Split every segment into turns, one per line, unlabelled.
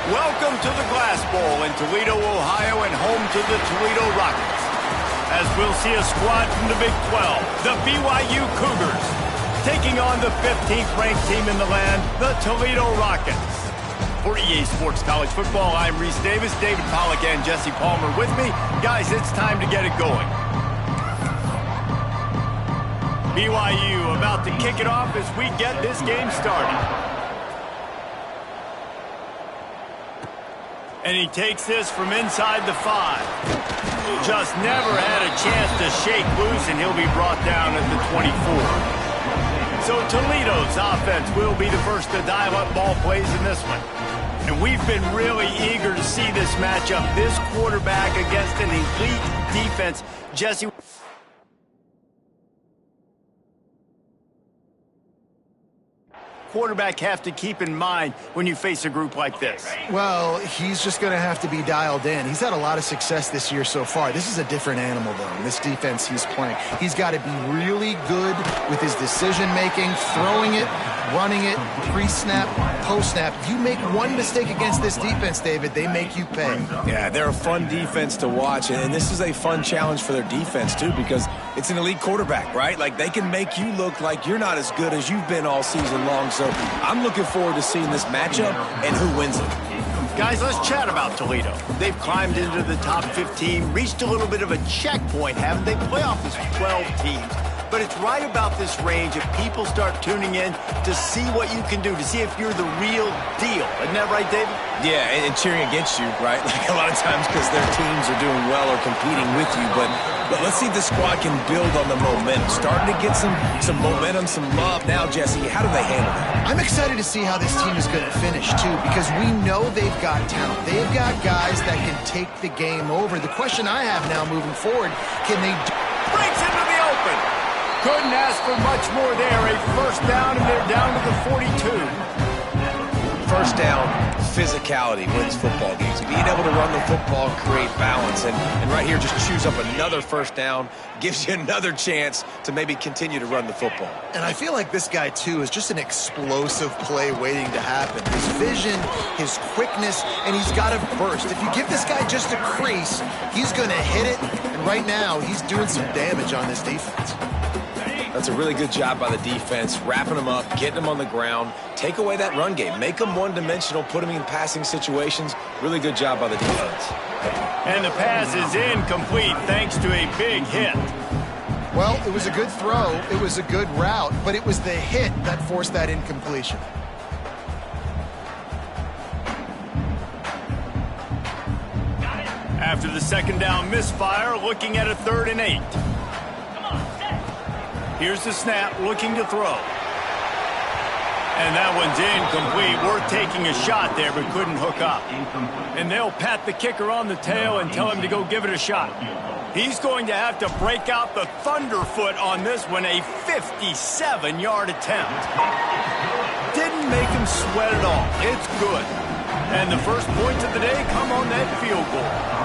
Welcome to the Glass Bowl in Toledo, Ohio, and home to the Toledo Rockets. As we'll see a squad from the Big 12, the BYU Cougars, taking on the 15th ranked team in the land, the Toledo Rockets. For EA Sports College Football, I'm Reese Davis, David Pollack, and Jesse Palmer with me. Guys, it's time to get it going. BYU about to kick it off as we get this game started. And he takes this from inside the 5. Just never had a chance to shake loose, and he'll be brought down at the 24. So Toledo's offense will be the first to dial up ball plays in this one. And we've been really eager to see this matchup. This quarterback against an elite defense. Jesse. Quarterback have to keep in mind when you face a group like this?
Well, he's just going to have to be dialed in. He's had a lot of success this year so far. This is a different animal, though, in this defense he's playing. He's got to be really good with his decision-making, throwing it, running it, pre-snap, post-snap. If you make one mistake against this defense, David, they make you pay.
Yeah, they're a fun defense to watch, and this is a fun challenge for their defense, too, because it's an elite quarterback, right? Like, they can make you look like you're not as good as you've been all season long. So I'm looking forward to seeing this matchup and who wins it.
Guys, let's chat about Toledo. They've climbed into the top 15, reached a little bit of a checkpoint, haven't they? Playoff is 12 teams. But it's right about this range if people start tuning in to see what you can do, to see if you're the real deal. Isn't that right, David?
Yeah, and cheering against you, right? Like a lot of times because their teams are doing well or competing with you. But let's see if the squad can build on the momentum. Starting to get some momentum, some love. Now, Jesse, how do they handle that?
I'm excited to see how this team is going to finish, too, because we know they've got talent. They've got guys that can take the game over. The question I have now moving forward, can they
breaks into the open. Couldn't ask for much more there. A first down, and they're down to the 42.
First down, physicality wins football games. Being able to run the football, create balance. And right here, just choose up another first down, gives you another chance to maybe continue to run the football.
And I feel like this guy, too, is just an explosive play waiting to happen. His vision, his quickness, and he's got a burst. If you give this guy just a crease, he's going to hit it. And right now, he's doing some damage on this defense.
That's a really good job by the defense, wrapping them up, getting them on the ground, take away that run game, make them one-dimensional, put them in passing situations. Really good job by the defense.
And the pass is incomplete thanks to a big hit.
Well, it was a good throw, it was a good route, but it was the hit that forced that incompletion.
After the second down misfire, looking at a 3rd and 8. Here's the snap, looking to throw. And that one's incomplete. Worth taking a shot there, but couldn't hook up. And they'll pat the kicker on the tail and tell him to go give it a shot. He's going to have to break out the thunderfoot on this one, a 57-yard attempt. Didn't make him sweat at all. It's good. And the first points of the day come on that field goal.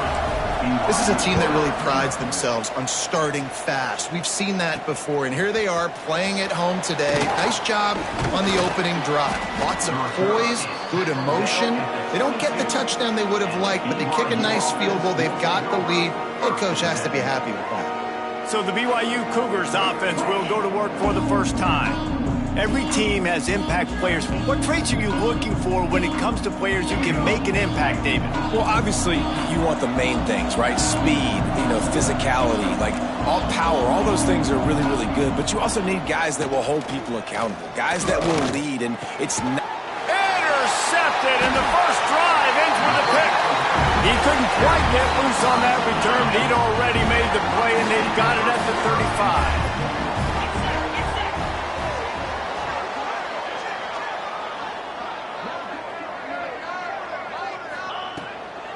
This is a team that really prides themselves on starting fast. We've seen that before, and here they are playing at home today. Nice job on the opening drive. Lots of poise, good emotion. They don't get the touchdown they would have liked, but they kick a nice field goal. They've got the lead. Head coach has to be happy with that.
So the BYU Cougars offense will go to work for the first time. Every team has impact players. What traits are you looking for when it comes to players who can make an impact, David?
Well, obviously, you want the main things, right? Speed, physicality, like all power, all those things are really, really good. But you also need guys that will hold people accountable, guys that will lead, and it's not...
Intercepted, and the first drive ends with a pick. He couldn't quite get loose on that return. He'd already made the play, and they've got it at the 35.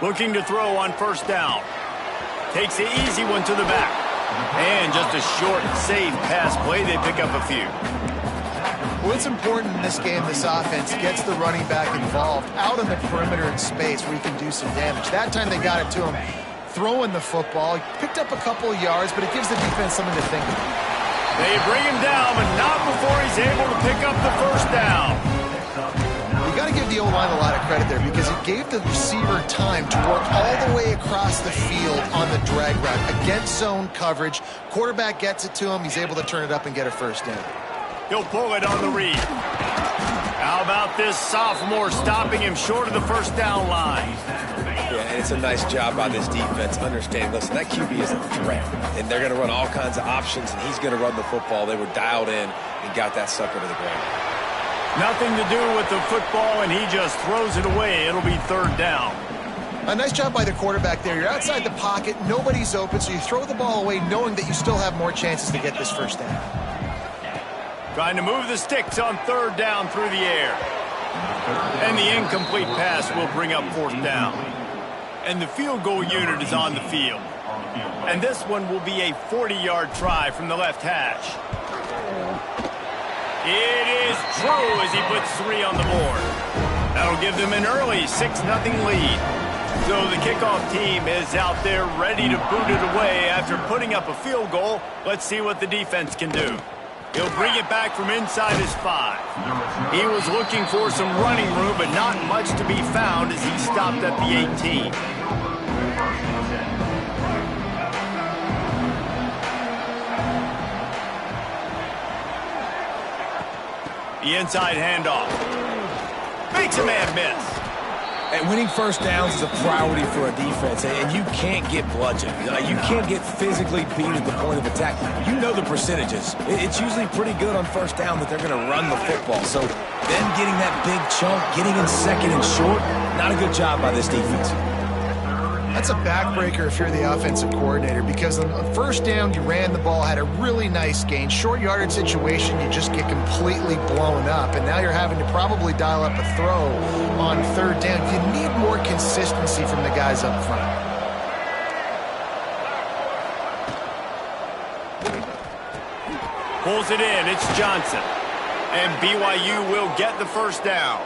Looking to throw on first down. Takes the easy one to the back. And just a short, safe pass play. They pick up a few.
Well, it's important in this game, this offense gets the running back involved out on the perimeter in space where he can do some damage. That time they got it to him throwing the football. He picked up a couple of yards, but it gives the defense something to think about.
They bring him down, but not before he's able to pick up the first down.
You got got to give the O-line a lot of credit there because it gave the receiver time to work all the way across the field on the drag route against zone coverage. Quarterback gets it to him. He's able to turn it up and get a first down.
He'll pull it on the read. How about this sophomore stopping him short of the first down line?
Yeah, and it's a nice job by this defense understanding, listen, that QB is a threat, and they're going to run all kinds of options, and he's going to run the football. They were dialed in and got that sucker to the ground.
Nothing to do with the football, and he just throws it away. It'll be third down.
A nice job by the quarterback there. You're outside the pocket. Nobody's open, so you throw the ball away knowing that you still have more chances to get this first down.
Trying to move the sticks on third down through the air. And the incomplete pass will bring up fourth down. And the field goal unit is on the field. And this one will be a 40-yard try from the left hash. It is true as he puts 3 on the board. That'll give them an early 6-0 lead. So the kickoff team is out there ready to boot it away after putting up a field goal. Let's see what the defense can do. He'll bring it back from inside his 5. He was looking for some running room, but not much to be found as he stopped at the 18. The inside handoff. Makes a man miss.
And winning first downs is a priority for a defense, and you can't get bludgeoned. You can't get physically beat at the point of attack. You know the percentages. It's usually pretty good on first down that they're going to run the football. So them getting that big chunk, getting in second and short, not a good job by this defense.
That's a backbreaker if you're the offensive coordinator because on first down, you ran the ball, had a really nice gain. Short yardage situation, you just get completely blown up, and now you're having to probably dial up a throw on third down. You need more consistency from the guys up front.
Pulls it in. It's Johnson. And BYU will get the first down.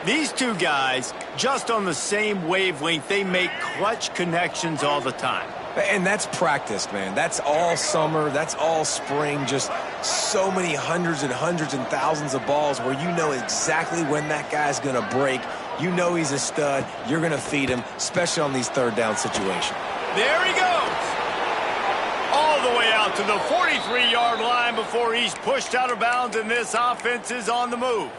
These two guys, just on the same wavelength, they make clutch connections all the time.
And that's practice, man. That's all summer. That's all spring. Just so many hundreds and thousands of balls where you know exactly when that guy's going to break. You know he's a stud. You're going to feed him, especially on these third down situations.
There he goes. All the way out to the 43-yard line before he's pushed out of bounds, and this offense is on the move.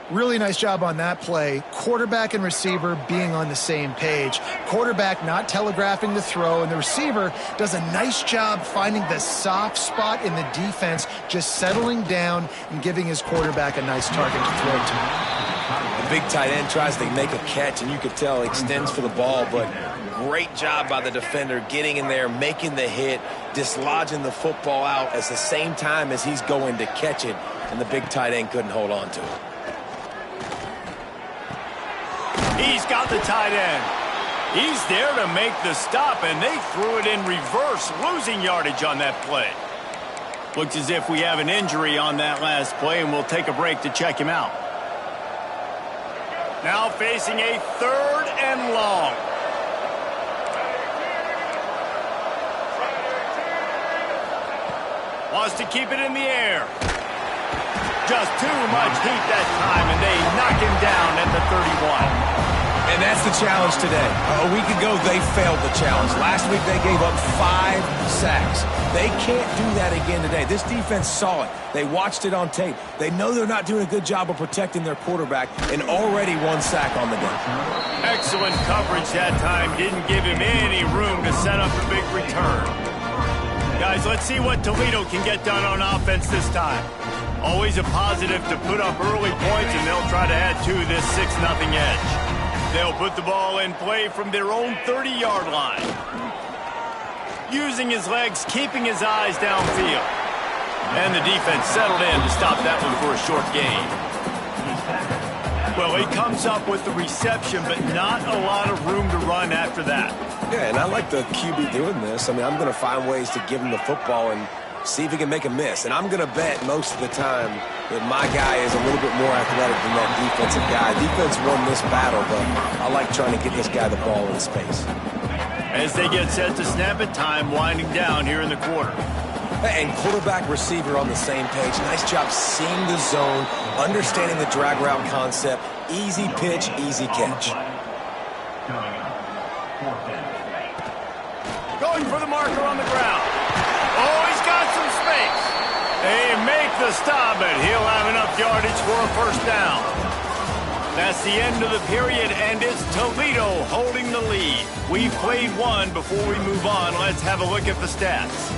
Really nice job on that play. Quarterback and receiver being on the same page. Quarterback not telegraphing the throw, and the receiver does a nice job finding the soft spot in the defense, just settling down and giving his quarterback a nice target to throw to.
The big tight end tries to make a catch, and you could tell extends for the ball, but great job by the defender getting in there, making the hit, dislodging the football out at the same time as he's going to catch it, and the big tight end couldn't hold on to it.
He's got the tight end. He's there to make the stop, and they threw it in reverse, losing yardage on that play. Looks as if we have an injury on that last play, and we'll take a break to check him out. Now facing a 3rd and long. Wants to keep it in the air. Just too much heat that time, and they knock him down at the 31.
And that's the challenge today. A week ago, they failed the challenge. Last week, they gave up 5 sacks. They can't do that again today. This defense saw it. They watched it on tape. They know they're not doing a good job of protecting their quarterback, and already 1 sack on the day.
Excellent coverage that time. Didn't give him any room to set up a big return. Guys, let's see what Toledo can get done on offense this time. Always a positive to put up early points, and they'll try to add to this 6-0 edge. They'll put the ball in play from their own 30-yard line. Using his legs, keeping his eyes downfield. And the defense settled in to stop that one for a short gain. Well, he comes up with the reception, but not a lot of room to run after that.
Yeah, and I like the QB doing this. I mean, I'm going to find ways to give him the football and see if he can make a miss. And I'm going to bet most of the time that my guy is a little bit more athletic than that defensive guy. Defense won this battle, but I like trying to get this guy the ball in space.
As they get set to snap it, time winding down here in the quarter.
And quarterback, receiver on the same page. Nice job seeing the zone, understanding the drag route concept. Easy pitch, easy catch.
Going for the marker on the ground. Oh, he's got some space. They make the stop, but he'll have enough yardage for a first down. That's the end of the period, and it's Toledo holding the lead. We've played one. Before we move on, let's have a look at the stats.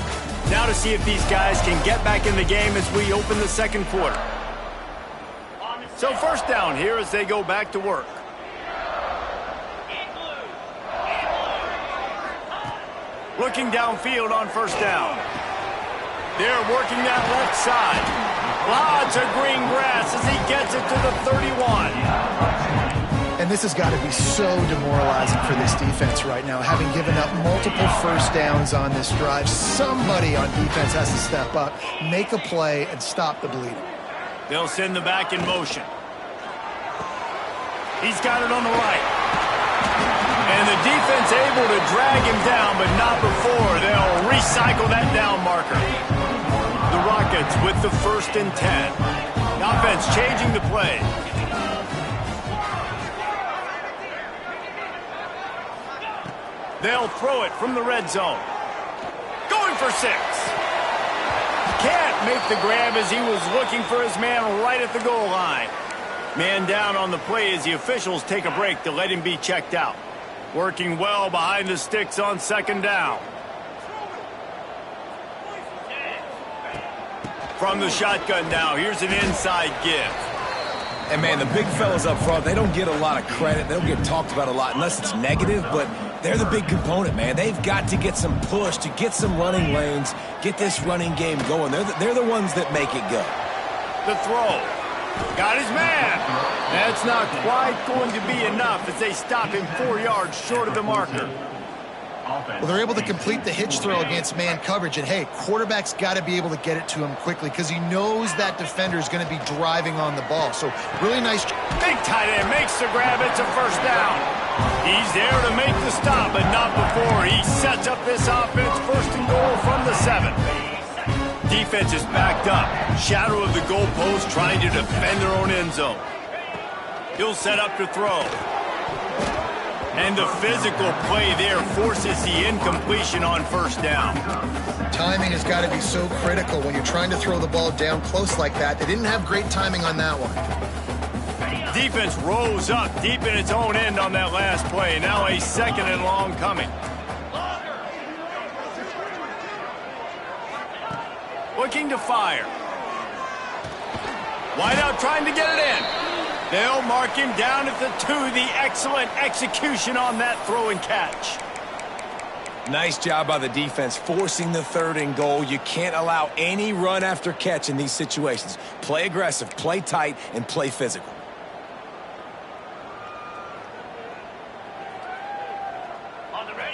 Now to see if these guys can get back in the game as we open the second quarter. So first down here as they go back to work. Looking downfield on first down. They're working that left side. Lots of green grass as he gets it to the 31.
And this has got to be so demoralizing for this defense right now, having given up multiple first downs on this drive. Somebody on defense has to step up, make a play, and stop the bleeding.
They'll send the back in motion. He's got it on the right. And the defense able to drag him down, but not before. They'll recycle that down marker. The Rockets with the 1st and 10. The offense changing the play. They'll throw it from the red zone. Going for 6. Can't make the grab as he was looking for his man right at the goal line. Man down on the play as the officials take a break to let him be checked out. Working well behind the sticks on second down. From the shotgun now, here's an inside give.
And, man, the big fellas up front, they don't get a lot of credit. They don't get talked about a lot unless it's negative, but they're the big component, man. They've got to get some push, to get some running lanes, get this running game going. They're the ones that make it go.
The throw. Got his man. That's not quite going to be enough as they stop him 4 yards short of the marker.
Well, they're able to complete the hitch throw against man coverage. And, hey, quarterback's got to be able to get it to him quickly because he knows that defender is going to be driving on the ball. So, really nice.
Big tight end makes the grab. It's a first down. He's there to make the stop, but not before. He sets up this offense 1st and goal from the 7. Defense is backed up. Shadow of the goalpost trying to defend their own end zone. He'll set up to throw. And the physical play there forces the incompletion on first down.
Timing has got to be so critical when you're trying to throw the ball down close like that. They didn't have great timing on that one.
Defense rose up deep in its own end on that last play. Now a 2nd and long coming. Looking to fire. Wide out trying to get it in. They'll mark him down at the 2. The excellent execution on that throw and catch.
Nice job by the defense forcing the 3rd and goal. You can't allow any run after catch in these situations. Play aggressive, play tight, and play physical.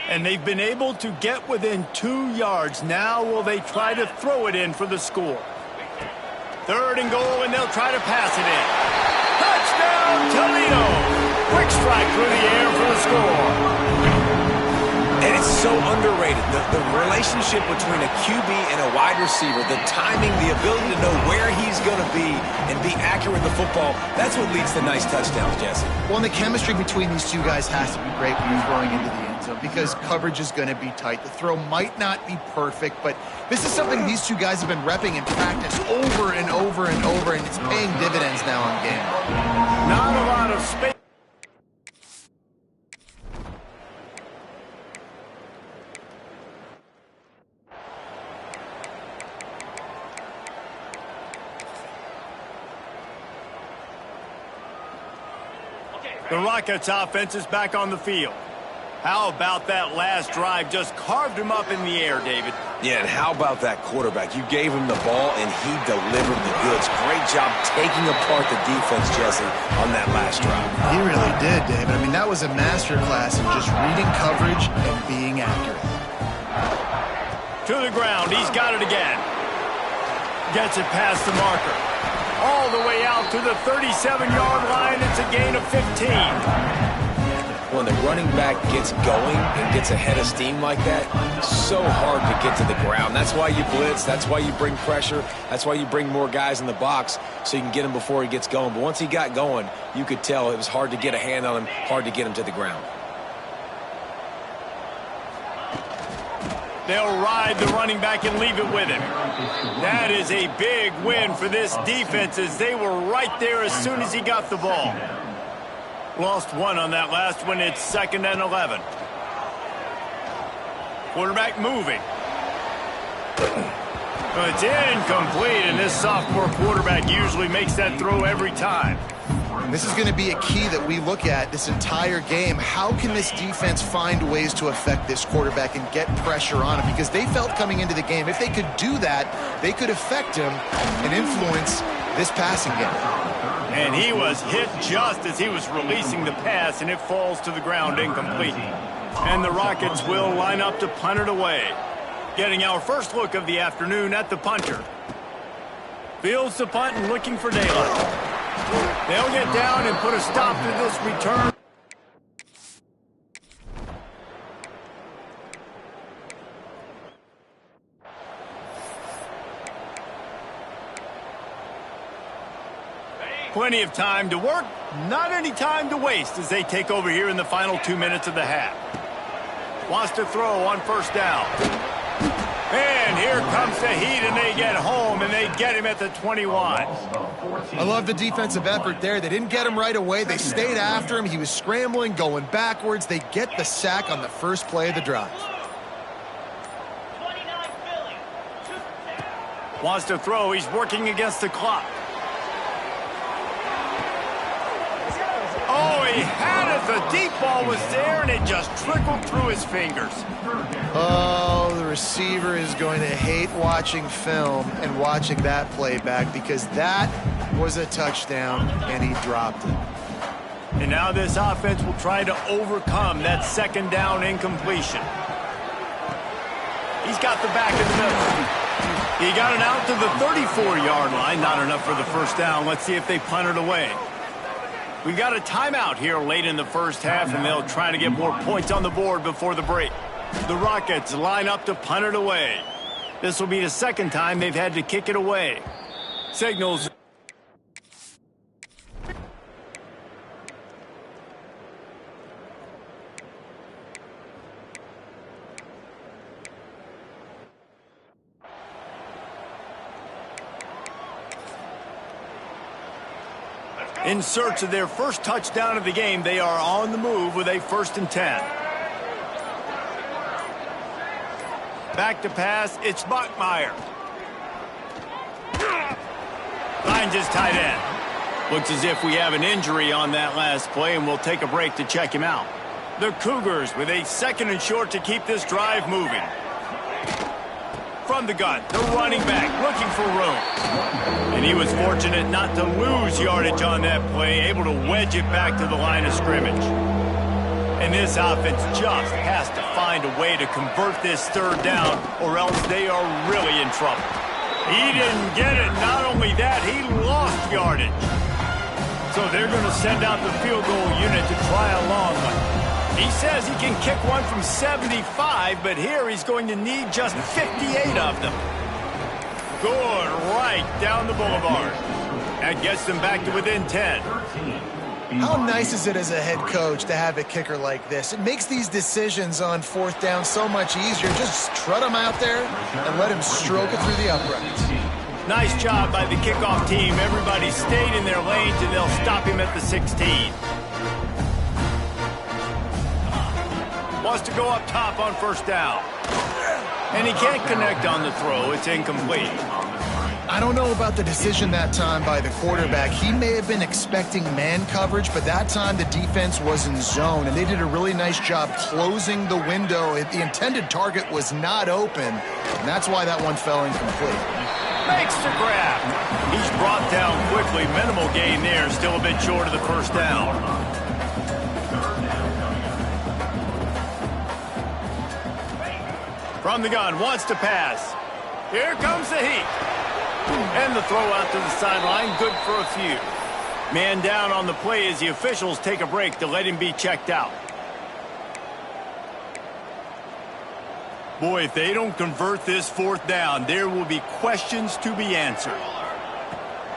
And they've been able to get within 2 yards. Now will they try to throw it in for the score? 3rd and goal, and they'll try to pass it in. Touchdown, Toledo! Quick strike through the air for the score.
And it's so underrated. The relationship between a QB and a wide receiver, the timing, the ability to know where he's going to be and be accurate with the football, that's what leads to nice touchdowns, Jesse.
Well, and the chemistry between these two guys has to be great when you're throwing into the end zone because coverage is going to be tight. The throw might not be perfect, but this is something these two guys have been repping in practice over and over and over, and it's paying dividends now on game.
Not a lot of space. The Rockets offense is back on the field. How about that last drive? Just carved him up in the air, David.
Yeah, and how about that quarterback? You gave him the ball, and he delivered the goods. Great job taking apart the defense, Jesse, on that last drive.
He really did, David. I mean, that was a masterclass in just reading coverage and being accurate.
To the ground. He's got it again. Gets it past the marker. All the way out to the 37-yard line. It's a gain of 15.
when the running back gets going and gets ahead of steam like that, so hard to get to the ground. That's why you blitz. That's why you bring pressure. That's why you bring more guys in the box so you can get him before he gets going. But once he got going, you could tell it was hard to get a hand on him, hard to get him to the ground.
They'll ride the running back and leave it with him. That is a big win for this defense as they were right there as soon as he got the ball. Lost one on that last one. It's 2nd and 11. Quarterback moving. Well, it's incomplete, and this sophomore quarterback usually makes that throw every time.
This is going to be a key that we look at this entire game. How can this defense find ways to affect this quarterback and get pressure on him? Because they felt coming into the game, if they could do that, they could affect him and influence this passing game.
And he was hit just as he was releasing the pass, and it falls to the ground incomplete. And the Rockets will line up to punt it away. Getting our first look of the afternoon at the punter. Fields the punt and looking for daylight. They'll get down and put a stop to this return. Plenty of time to work, not any time to waste as they take over here in the final 2 minutes of the half. Wants to throw on first down. And here comes the heat, and they get home, and they get him at the 21.
I love the defensive effort there. They didn't get him right away. They stayed after him. He was scrambling, going backwards. They get the sack on the first play of the drive.
Wants to throw. He's working against the clock. Oh, he had it. The deep ball was there, and it just trickled through his fingers.
Oh, the receiver is going to hate watching film and watching that play back because that was a touchdown, and he dropped it.
And now this offense will try to overcome that 2nd down incompletion. He's got the back in the middle. He got it out to the 34-yard line. Not enough for the first down. Let's see if they punt it away. We've got a timeout here late in the first half, and they'll try to get more points on the board before the break. The Rockets line up to punt it away. This will be the 2nd time they've had to kick it away. Signals. In search of their first touchdown of the game, they are on the move with a 1st and 10. Back to pass, it's Bachmeier. Finds his tight end. Looks as if we have an injury on that last play, and we'll take a break to check him out. The Cougars with a 2nd and short to keep this drive moving. From the gun, the running back looking for room. And he was fortunate not to lose yardage on that play, able to wedge it back to the line of scrimmage. And this offense just has to find a way to convert this 3rd down, or else they are really in trouble. He didn't get it. Not only that, he lost yardage. So they're going to send out the field goal unit to try a long one. He says he can kick one from 75, but here he's going to need just 58 of them. Good, right down the boulevard. That gets them back to within 10.
How nice is it as a head coach to have a kicker like this? It makes these decisions on 4th down so much easier. Just trot him out there and let him stroke it through the uprights.
Nice job by the kickoff team. Everybody stayed in their lanes, and they'll stop him at the 16. Wants to go up top on 1st down. And he can't connect on the throw. It's incomplete.
I don't know about the decision that time by the quarterback. He may have been expecting man coverage, but that time the defense was in zone, and they did a really nice job closing the window. The intended target was not open, and that's why that one fell incomplete.
Makes the grab. He's brought down quickly. Minimal gain there. Still a bit short of the 1st down. From the gun, wants to pass. Here comes the heat. And the throw out to the sideline, good for a few. Man down on the play as the officials take a break to let him be checked out. Boy, if they don't convert this fourth down, there will be questions to be answered.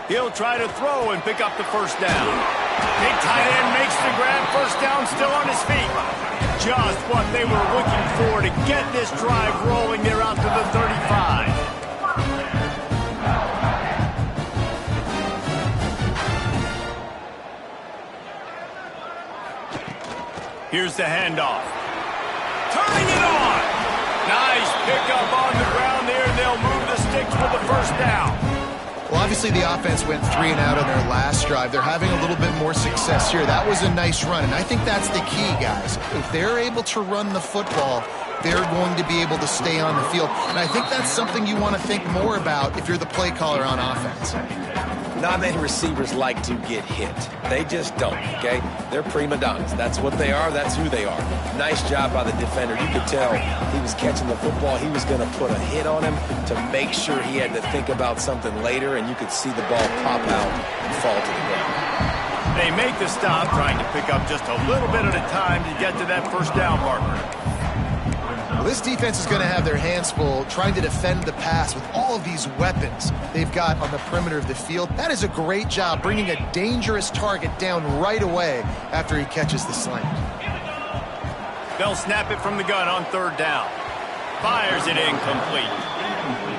He'll try to throw and pick up the first down. Big tight end makes the grab. First down, still on his feet. Just what they were looking for to get this drive rolling. They're out to the 35. Here's the handoff. Turning it on. Nice pickup on the ground there. They'll move the sticks for the first down.
Well, obviously the offense went 3 and out on their last drive. They're having a little bit more success here. That was a nice run, and I think that's the key, guys. If they're able to run the football, they're going to be able to stay on the field. And I think that's something you want to think more about if you're the play caller on offense.
Not many receivers like to get hit. They just don't, okay? They're prima donnas. That's what they are. That's who they are. Nice job by the defender. You could tell he was catching the football. He was going to put a hit on him to make sure he had to think about something later, and you could see the ball pop out and fall to the ground.
They make the stop, trying to pick up just a little bit at a time to get to that first down marker.
Well, this defense is going to have their hands full trying to defend the pass with all of these weapons they've got on the perimeter of the field. That is a great job bringing a dangerous target down right away after he catches the slant.
They'll snap it from the gun on third down. Fires it incomplete.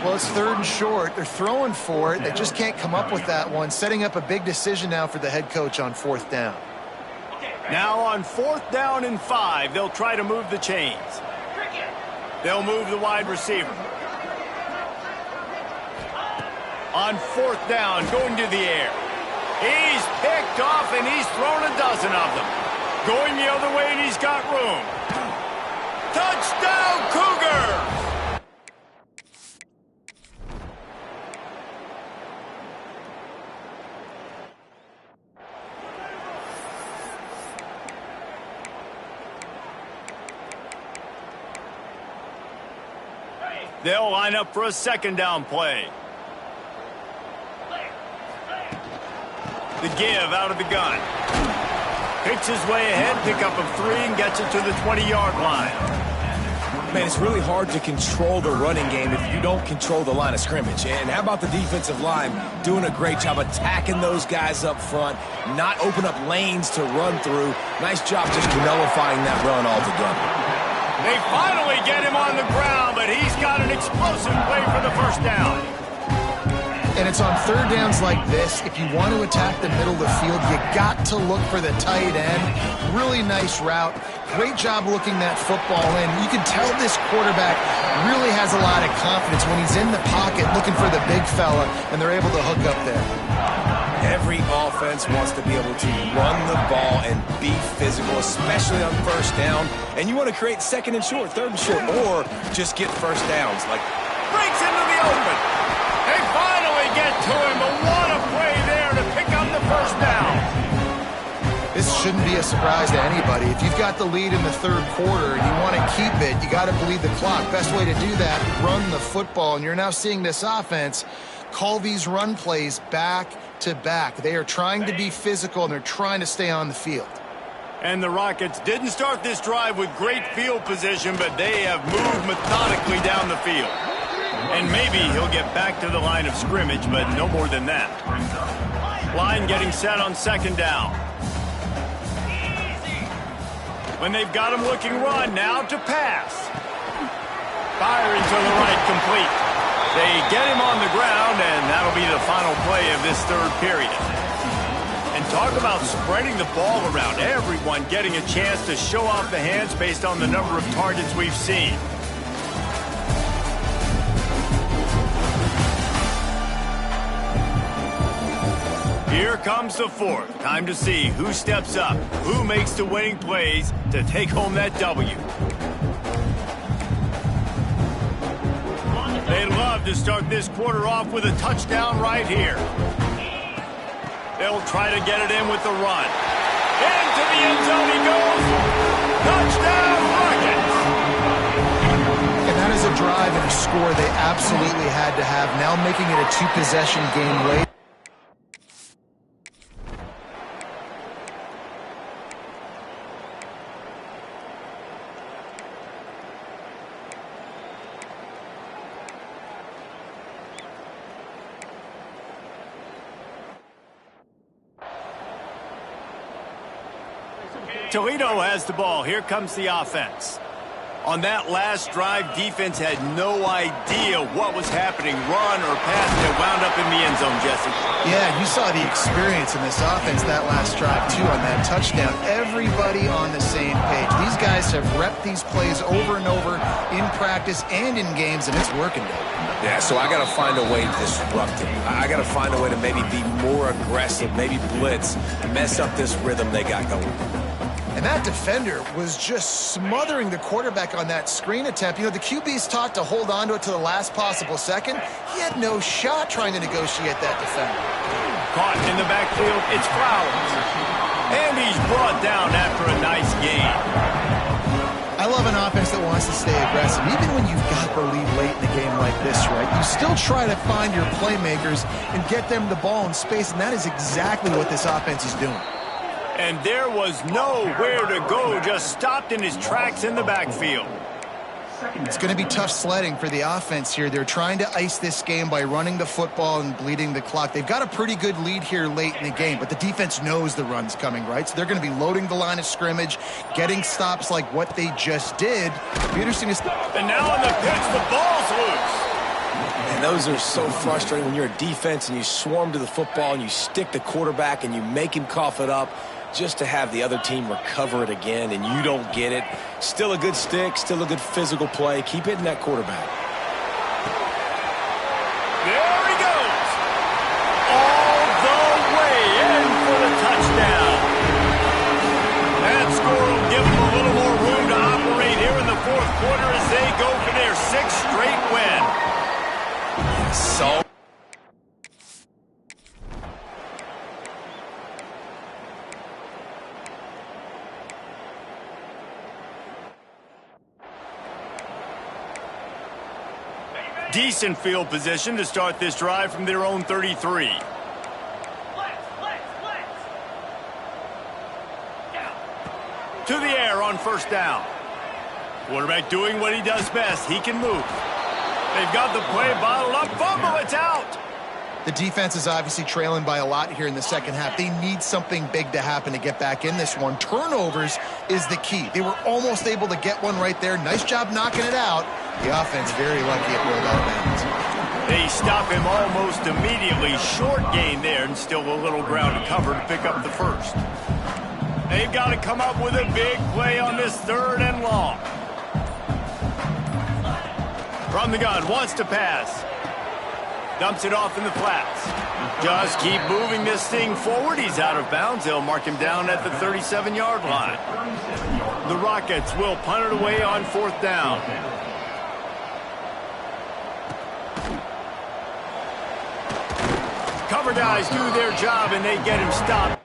Well, it's 3rd and short. They're throwing for it. They just can't come up with that one. Setting up a big decision now for the head coach on 4th down.
Now on 4th down and 5, they'll try to move the chains. They'll move the wide receiver. On 4th down, going to the air. He's picked off, and he's thrown a dozen of them. Going the other way, and he's got room. Touchdown, Cougars! They'll line up for a 2nd down play. The give out of the gun. Picks his way ahead, pick up of 3, and gets it to the 20-yard line.
Man, it's really hard to control the running game if you don't control the line of scrimmage. And how about the defensive line doing a great job attacking those guys up front, not open up lanes to run through. Nice job just nullifying that run altogether.
They finally get him on the ground, but he's got an explosive play for the first down.
And it's on 3rd downs like this. If you want to attack the middle of the field, you got to look for the tight end. Really nice route. Great job looking that football in. You can tell this quarterback really has a lot of confidence when he's in the pocket looking for the big fella, and they're able to hook up there.
Every offense wants to be able to run the ball and be physical, especially on 1st down. And you want to create 2nd and short, 3rd and short, or just get first downs. Like
breaks into the open. They finally get to him, but what a play there to pick up the first down.
This shouldn't be a surprise to anybody. If you've got the lead in the 3rd quarter and you want to keep it, you got to bleed the clock. Best way to do that, run the football. And you're now seeing this offense call these run plays back to back. They are trying to be physical, and they're trying to stay on the field.
And the Rockets didn't start this drive with great field position, but they have moved methodically down the field. And maybe he'll get back to the line of scrimmage, but no more than that. Line getting set on 2nd down. When they've got him looking run, now to pass. Firing to the right, complete. They get him on the ground, and that'll be the final play of this 3rd period. And talk about spreading the ball around. Everyone getting a chance to show off the hands based on the number of targets we've seen. Here comes the 4th. Time to see who steps up, who makes the winning plays to take home that W. They'd love to start this quarter off with a touchdown right here. They'll try to get it in with the run. Into the end zone he goes. Touchdown, Rockets!
And that is a drive and a score they absolutely had to have. Now making it a 2-possession game late.
Toledo has the ball. Here comes the offense. On that last drive, defense had no idea what was happening, run or pass, and it wound up in the end zone, Jesse.
Yeah, you saw the experience in this offense that last drive, too, on that touchdown. Everybody on the same page. These guys have repped these plays over and over in practice and in games, and it's working, Dave.
Yeah, so I got to find a way to disrupt him. I got to find a way to maybe be more aggressive, maybe blitz, mess up this rhythm they got going.
And that defender was just smothering the quarterback on that screen attempt. You know, the QB's taught to hold on to it to the last possible second. He had no shot trying to negotiate that defender.
Caught in the backfield, it's Flowers. And he's brought down after a nice gain.
I love an offense that wants to stay aggressive. Even when you've got the lead late in the game like this, right, you still try to find your playmakers and get them the ball in space, and that is exactly what this offense is doing.
And there was nowhere to go, just stopped in his tracks in the backfield.
It's going to be tough sledding for the offense here. They're trying to ice this game by running the football and bleeding the clock. They've got a pretty good lead here late in the game, but the defense knows the run's coming, right? So they're going to be loading the line of scrimmage, getting stops like what they just did. It'll be interesting to see.
And now on the pitch, the ball's loose.
And those are so frustrating when you're a defense and you swarm to the football and you stick the quarterback and you make him cough it up just to have the other team recover it again and you don't get it. Still a good stick, still a good physical play. Keep hitting that quarterback.
There he goes. All the way in for the touchdown. That score will give them a little more room to operate here in the fourth quarter as they go for their sixth straight win.
So
decent field position to start this drive from their own 33. To the air on first down. Quarterback doing what he does best. He can move. They've got the play bottled up. Fumble, it's out.
The defense is obviously trailing by a lot here in the second half. They need something big to happen to get back in this one. Turnovers is the key. They were almost able to get one right there. Nice job knocking it out. The offense very lucky it rolled out of bounds.
They stop him almost immediately. Short gain there and still a little ground to cover to pick up the first. They've got to come up with a big play on this third and long. From the gun, wants to pass. Dumps it off in the flats. Just keep moving this thing forward. He's out of bounds. They'll mark him down at the 37-yard line. The Rockets will punt it away on fourth down. Cover guys do their job, and they get him stopped.